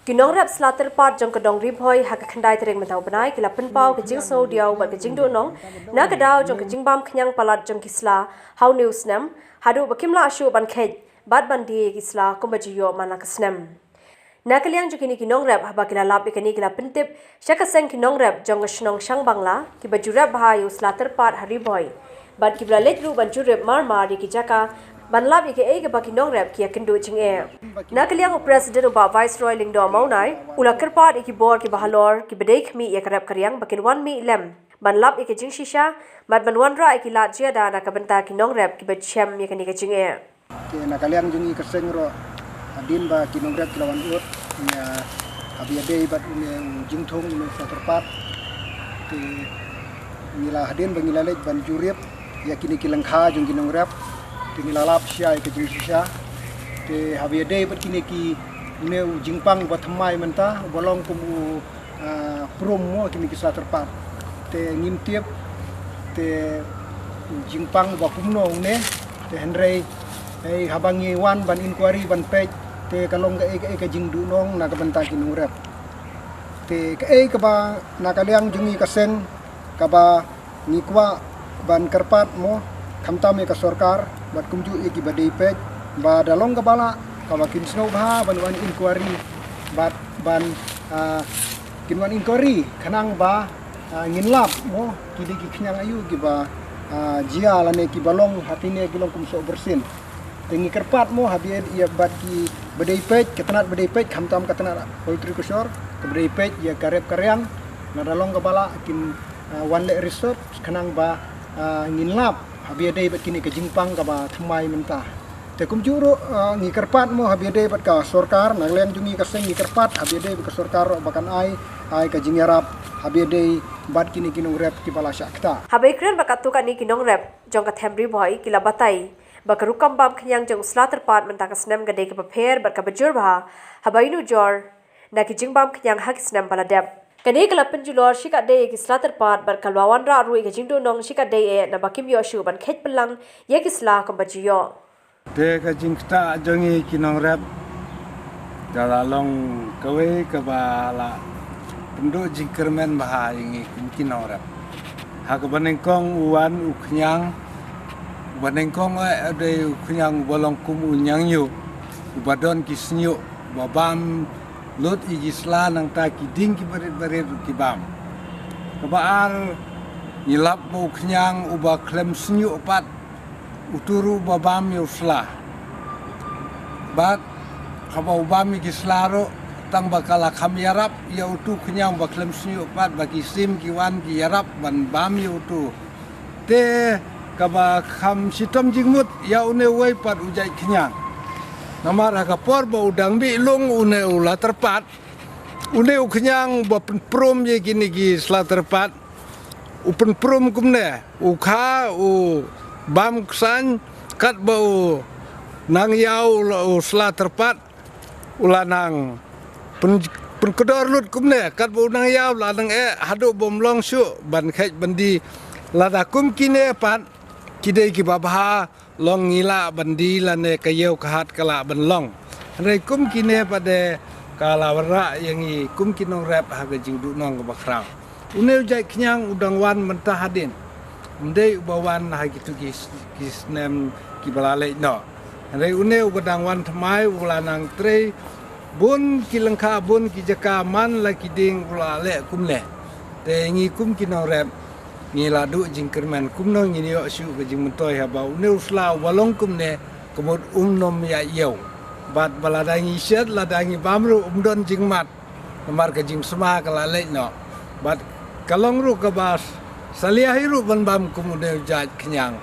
Kinong rap slater part jong kedong ribhoy hak khandai tereng mentau benai kila penpau ke jing so diau ba ke jing do nong na kedau jong ke jing bam khnyang palat jong kisla how news nam hadu bakimla ashu ban khet bad ban di kisla kumbajiyo mana kesnem na kaliang jong kini kinong rap haba kila lap ikani kila pentip syakaseng kinong rap jong shnong shang bangla ki baju rap bahayu slater part hariboy bad kibla letru ban jurep mar di kijaka ban lap ike ke baki nong rap kia kendo ching na kaliang president ba viceroy lingdo maunai ula kerpat iki bor ki bahalor ki bedek mi ya karap karyang bakin wan mi lem ban lap ike jing shisha mad ban wan ra iki la jia da na kabenta ki nong rap ki bechem ya kani ke ching ke na kaliang jungi keseng ro adin ba ki nong rap kilawan ut ya abi ade bat jing thong ni sa terpat ke nila hadin bangila lej ban jurip ya kini kilangkha jung ki nong rap kini lalap syai ke jing shisha te habi day bat kini ki neu jingpang bat mai menta bolong kumu prum mo kini kisah terpat te ngimtiep te jingpang ba kumno ne te henrei ei habangi wan ban inquiry ban page te kalong ke jing du nong na ka benta kini urep te ke ba na kaliang jungi kaseng ka ba ngikwa ban kerpat mo kamtame ka sorkar bat kumju iki badai pek ba dalong kabala kawakin snow ba banuan inquiry bat ban kinwan inquiry kanang ba nginlap mo kidi ki knyang ayu ki ba jia lane ki balong hatine kilong kumso bersin tengi kerpat mo habi ia bat ki badai pek ketenat badai pek kamtam ketenat poultry kusor ke badai pek ia karep karyang na dalong kabala kin one lake resort kanang ba nginlap habi day bat kini ke jingpang ka ba thamai mentah te kum juro ngi kerpat mo habi day bat ka sorkar naglen jungi ka seng ngi kerpat habi day ka sorkar bakan ai ka jingarap habi day bat kini kinong rap ki bala syakta habai kren bakatu kani kinong rap jong ka themri boy kila batai bakarukam bam khyang jong slater part mentah ka snem gade ka paper bat ka bajur ba habai nu jor na ki jingbam khyang hak snem bala dep kani kala penjulor shika day ki slater part bar kalwawan ra ru ki jingdo nong shika day na bakim yo shu ban khet pelang ye ki sla ko bajiyo te ka jingta jongi kinong rap dala long kawe ka bala pendo jingkermen baha ingi kinong rap ha ka banengkong uwan uknyang banengkong ade uknyang bolong kum unyang yu ubadon kisnyu babam lot igisla nang ta kiding ki barit ki bam kabaal nilap mo knyang uba klem snyu pat uturu babam yusla bat kabau bam igislaro tang bakala kham yarap ya utu knyang ba klem snyu pat bagi sim ki wan ki yarap ban bam yutu te kaba kham sitom jingmut ya une wei pat ujai knyang namar hakapor ba udang bi lung une ula terpat une uknyang ba prom ye kini ki sla terpat upen prom kumne ukha u bam ksan kat ba u nang yau u sla terpat ula nang pen kedor lut kumne kat ba nang yau la nang hadu bom long su ban khet bandi lada kum kine pat kidai ki babha long ngila bandi lane kayau kahat kala benlong re kum kine pada kala wara yang i kum kinong rap haga jingdu nong ka bakrang une jai knyang udang wan mentah hadin ndei ubawan ha gitu kisnem ki balale no re une ubadang wan thamai ulanang tre bun kilengka bun ki jaka man la kiding ulale kumle te ngi kum kinong rap ni ladu jingkerman kumno ni yo shu ke jing mentoi ha bau ne usla walong kumne kemud nom ya yau bat baladangi shet ladangi bamru don jingmat kamar ke jing sema kala le no bat kalong ru ke bas salia hiru ban bam kumude jat kenyang